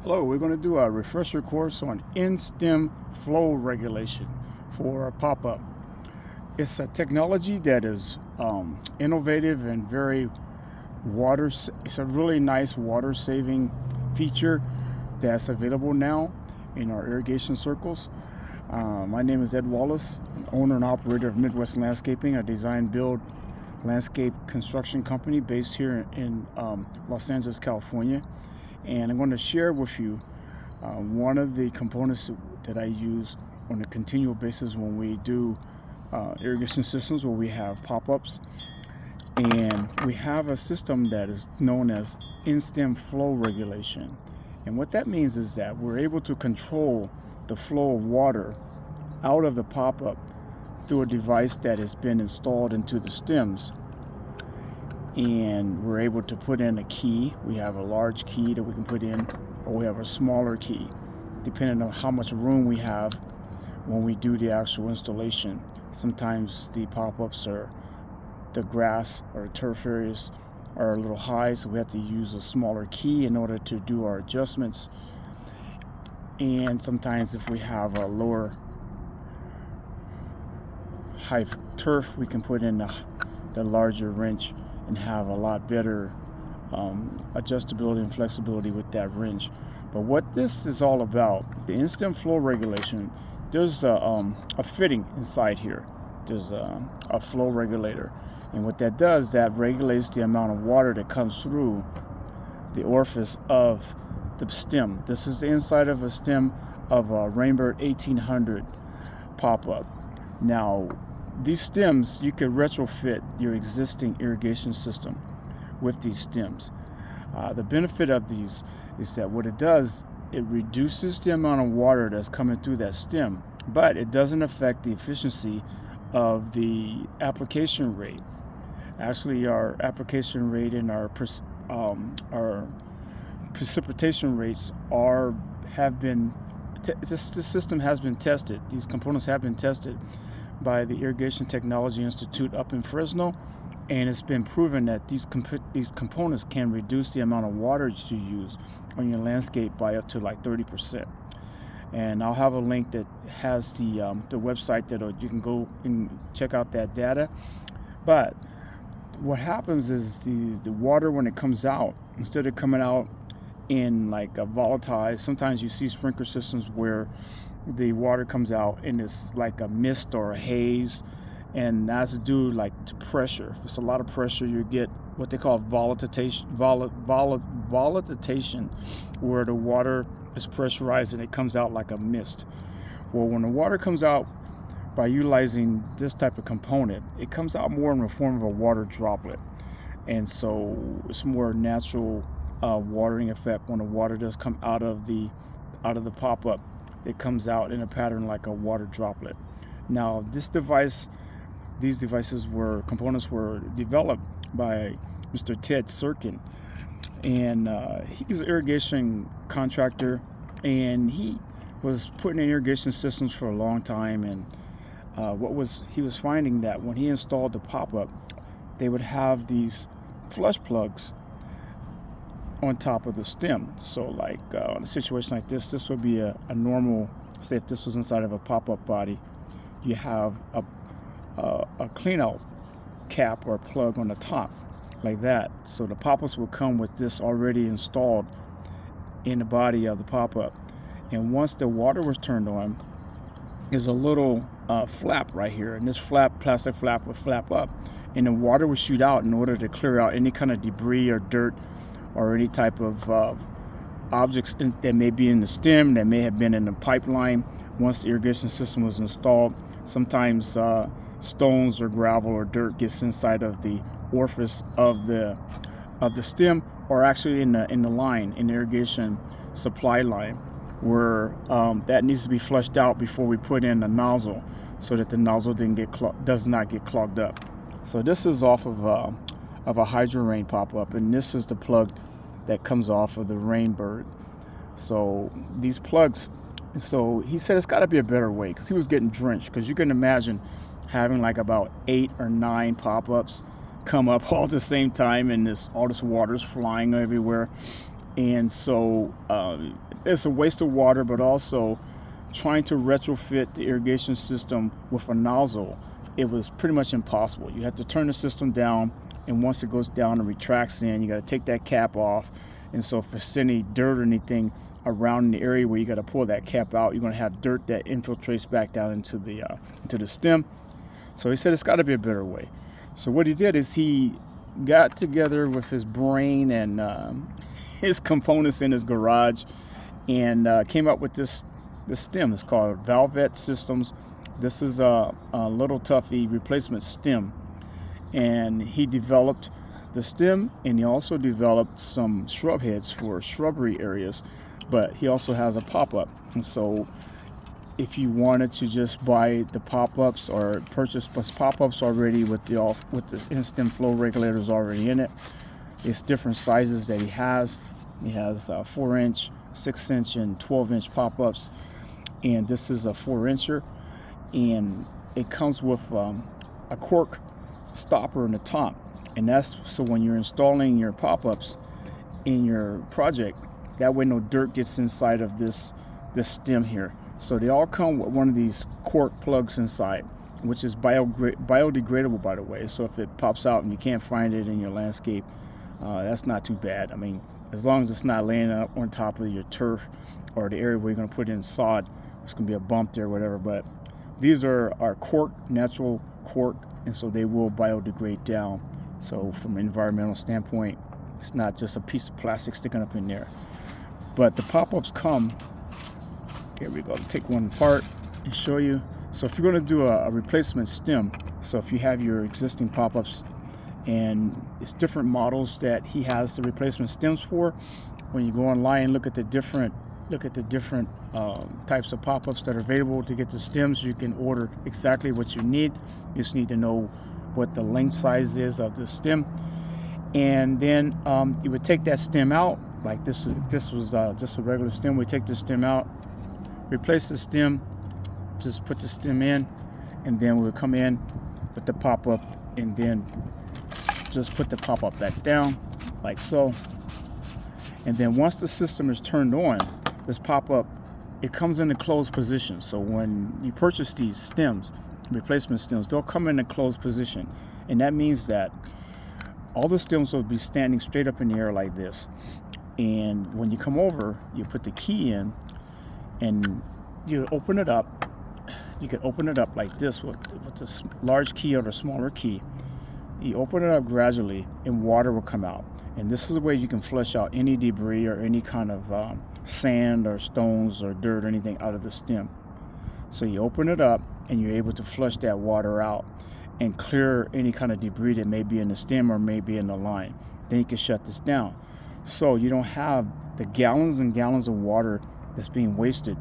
Hello, we're going to do a refresher course on in-stem flow regulation for a pop-up. It's a technology that is innovative and very it's a really nice water-saving feature that's available now in our irrigation circles. My name is Ed Wallace, an owner and operator of Midwest Landscaping, a design-build landscape construction company based here in Los Angeles, California. And I'm going to share with you one of the components that I use on a continual basis when we do irrigation systems where we have pop-ups. And we have a system that is known as in-stem flow regulation. And what that means is that we're able to control the flow of water out of the pop-up through a device that has been installed into the stems. And we're able to put in a key. We have a large key that we can put in, or we have a smaller key, depending on how much room we have when we do the actual installation. Sometimes the pop-ups are, the grass or turf areas are a little high, so we have to use a smaller key in order to do our adjustments. And sometimes if we have a lower high turf, we can put in the larger wrench and have a lot better adjustability and flexibility with that wrench. But what this is all about, the in-stem flow regulation, there's a fitting inside here. There's a flow regulator. And what that does, that regulates the amount of water that comes through the orifice of the stem. This is the inside of a stem of a Rainbird 1800 pop-up. Now, these stems, you can retrofit your existing irrigation system with these stems. The benefit of these is that what it does, it reduces the amount of water that's coming through that stem, but it doesn't affect the efficiency of the application rate. Actually, our application rate and our precipitation rates this system has been tested. These components have been tested by the Irrigation Technology Institute up in Fresno, and it's been proven that these components can reduce the amount of water you use on your landscape by up to like 30%. And I'll have a link that has the website that you can go and check out that data. But what happens is the water, when it comes out, instead of coming out in like a volatile, sometimes you see sprinkler systems where the water comes out and it's like a mist or a haze, and that's due like to pressure. If it's a lot of pressure, you get what they call volatilization, where the water is pressurized and it comes out like a mist. Well, when the water comes out by utilizing this type of component, it comes out more in the form of a water droplet, and so it's more natural watering effect. When the water does come out of the pop-up, it comes out in a pattern like a water droplet. Now, these components were developed by Mr. Ted Sirkin, and he's an irrigation contractor, and he was putting in irrigation systems for a long time. And he was finding that when he installed the pop-up, they would have these flush plugs on top of the stem. So like in a situation like this would be a normal, say if this was inside of a pop-up body, you have a clean out cap or plug on the top like that. So the pop-ups will come with this already installed in the body of the pop-up. And once the water was turned on, there's a little flap right here, and this plastic flap would flap up, and the water would shoot out in order to clear out any kind of debris or dirt or any type of objects that may be in the stem, that may have been in the pipeline once the irrigation system was installed. Sometimes stones or gravel or dirt gets inside of the orifice of the stem, or actually in the line, in the irrigation supply line, where that needs to be flushed out before we put in the nozzle, so that the nozzle does not get clogged up. So this is off of a Hydro Rain pop-up, and this is the plug that comes off of the Rainbird. So these plugs, so he said it's got to be a better way, because he was getting drenched. Because you can imagine having like about 8 or 9 pop-ups come up all at the same time, and all this water's flying everywhere. And so it's a waste of water, but also trying to retrofit the irrigation system with a nozzle, it was pretty much impossible. You have to turn the system down, and once it goes down and retracts in, you got to take that cap off. And so if there's any dirt or anything around the area where you got to pull that cap out, you're going to have dirt that infiltrates back down into the stem. So he said it's got to be a better way. So what he did is he got together with his brain and his components in his garage and came up with this stem. It's called Valvet Systems. This is a little toughy replacement stem, and he developed the stem, and he also developed some shrub heads for shrubbery areas, but he also has a pop-up. And so if you wanted to just buy the pop-ups or purchase pop-ups already with the in-stem flow regulators already in it, it's different sizes that he has. He has 4-inch, 6-inch, and 12-inch pop-ups, and this is a 4-incher, and it comes with a cork stopper in the top. And that's so when you're installing your pop-ups in your project, that way no dirt gets inside of this stem here. So they all come with one of these cork plugs inside, which is biodegradable, by the way. So if it pops out and you can't find it in your landscape, that's not too bad. I mean, as long as it's not laying up on top of your turf or the area where you're going to put in sod, there's going to be a bump there or whatever. But these are cork, natural cork, and so they will biodegrade down. So from an environmental standpoint, it's not just a piece of plastic sticking up in there. But the pop-ups come, here we go, take one apart and show you. So if you're going to do a replacement stem, so if you have your existing pop-ups, and it's different models that he has the replacement stems for. When you go online and look at the different types of pop-ups that are available to get the stems, you can order exactly what you need. You just need to know what the length size is of the stem, and then you would take that stem out like this. If this was just a regular stem, we take the stem out, replace the stem, just put the stem in, and then we would come in with the pop-up, and then just put the pop-up back down like so. And then once the system is turned on, this pop-up, it comes in a closed position. So when you purchase these stems, replacement stems, they'll come in a closed position, and that means that all the stems will be standing straight up in the air like this. And when you come over, you put the key in, and you open it up. You can open it up like this with the large key or the smaller key. You open it up gradually, and water will come out. And this is the way you can flush out any debris or any kind of sand or stones or dirt or anything out of the stem. So you open it up, and you're able to flush that water out and clear any kind of debris that may be in the stem or may be in the line. Then you can shut this down. So you don't have the gallons and gallons of water that's being wasted.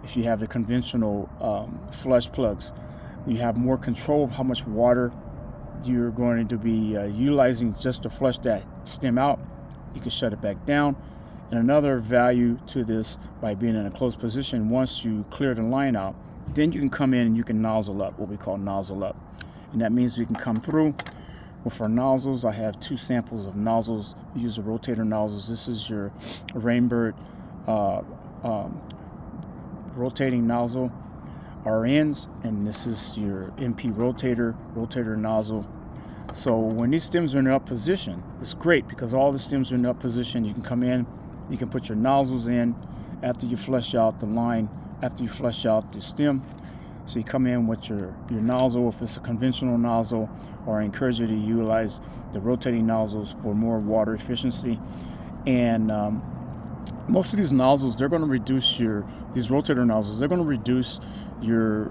If you have the conventional flush plugs, you have more control of how much water you're going to be utilizing just to flush that stem out. You can shut it back down. And another value to this, by being in a closed position, once you clear the line out, then you can come in and you can nozzle up, what we call nozzle up. And that means we can come through with our nozzles. I have 2 samples of nozzles. We use the rotator nozzles. This is your Rainbird rotating nozzle RNs, and this is your MP rotator nozzle. So when these stems are in up position, it's great because all the stems are in up position. You can come in, you can put your nozzles in after you flush out the line, after you flush out the stem. So you come in with your nozzle if it's a conventional nozzle, or I encourage you to utilize the rotating nozzles for more water efficiency. And most of these nozzles, they're going to reduce these rotator nozzles, they're going to reduce your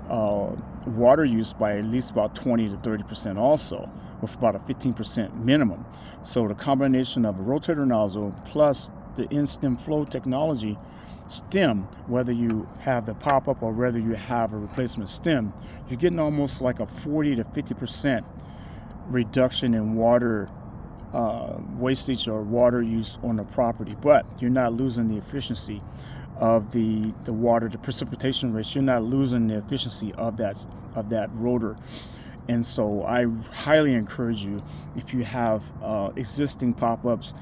water use by at least about 20 to 30% also, with about a 15% minimum. So the combination of a rotator nozzle plus the in-stem flow technology stem, whether you have the pop-up or whether you have a replacement stem, you're getting almost like a 40 to 50% reduction in water wastage or water use on the property, but you're not losing the efficiency of the water, the precipitation rates. You're not losing the efficiency of that rotor. And so I highly encourage you, if you have existing pop-ups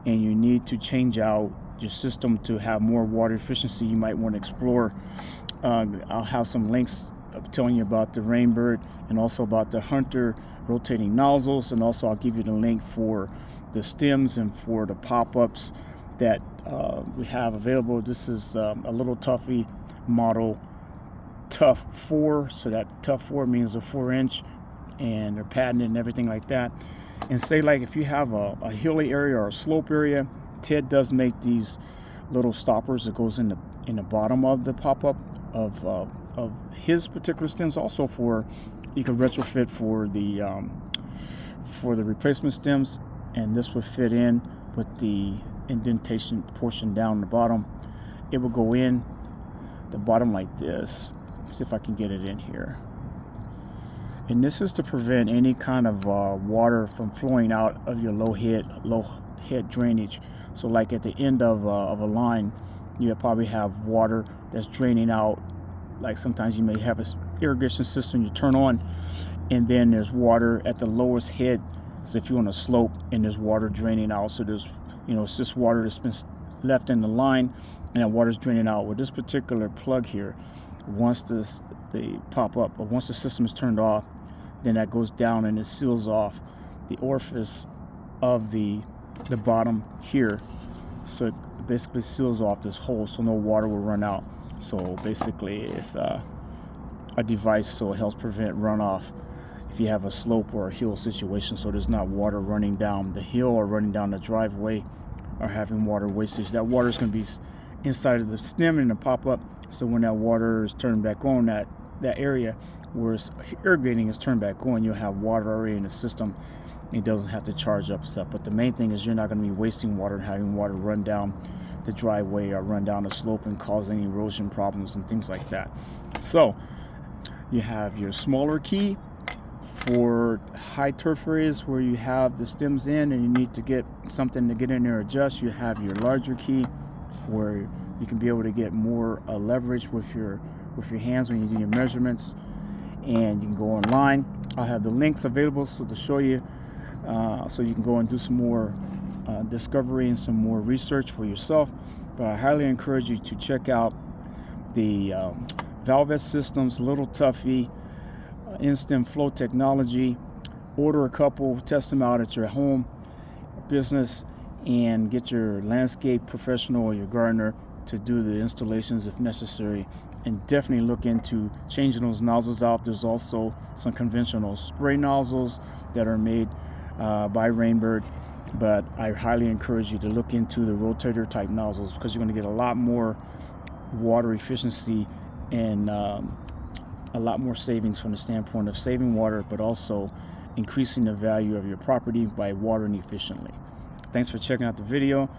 and you need to change out your system to have more water efficiency, you might want to explore. I'll have some links telling you about the Rainbird and also about the Hunter rotating nozzles, and also I'll give you the link for the stems and for the pop-ups that we have available. This is a little Tuffy model Tough 4, so that Tough 4 means the 4-inch, and they're patented and everything like that. And say like if you have a hilly area or a slope area, Ted does make these little stoppers that goes in the bottom of the pop-up of his particular stems. Also for you can retrofit for the replacement stems, and this would fit in with the indentation portion down the bottom. It will go in the bottom like this. Let's see if I can get it in here. And this is to prevent any kind of water from flowing out of your low head drainage. So like at the end of a line, you probably have water that's draining out. Like sometimes you may have an irrigation system you turn on, and then there's water at the lowest head. So if you're on a slope and there's water draining out, so there's, it's just water that's been left in the line, and that water's draining out. With this particular plug here, once the pop-up, or once the system is turned off, then that goes down and it seals off the orifice of the bottom here. So it basically seals off this hole so no water will run out. So basically it's a device so it helps prevent runoff if you have a slope or a hill situation, so there's not water running down the hill or running down the driveway or having water wastage. That water is going to be inside of the stem and the pop-up, so when that water is turned back on, that area where it's irrigating is turned back on, you'll have water already in the system. It doesn't have to charge up stuff. But the main thing is you're not going to be wasting water and having water run down the driveway or run down the slope and causing erosion problems and things like that. So you have your smaller key for high turf areas where you have the stems in and you need to get something to get in there and adjust. You have your larger key where you can be able to get more leverage with your hands when you do your measurements, and you can go online. I'll have the links available to show you, so you can go and do some more discovery and some more research for yourself. But I highly encourage you to check out the Valvet Systems Little Tuffy Instant Flow technology. Order a couple, test them out at your home business, and get your landscape professional or your gardener to do the installations if necessary. And definitely look into changing those nozzles out. There's also some conventional spray nozzles that are made by Rainbird, but I highly encourage you to look into the rotator type nozzles, because you're going to get a lot more water efficiency and a lot more savings from the standpoint of saving water, but also increasing the value of your property by watering efficiently. Thanks for checking out the video.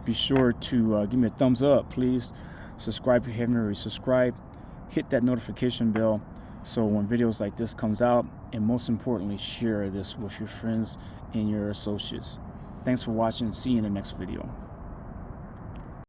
Be sure to give me a thumbs up, please. Subscribe if you haven't already subscribed. Hit that notification bell so when videos like this comes out, and most importantly, share this with your friends and your associates. Thanks for watching. See you in the next video.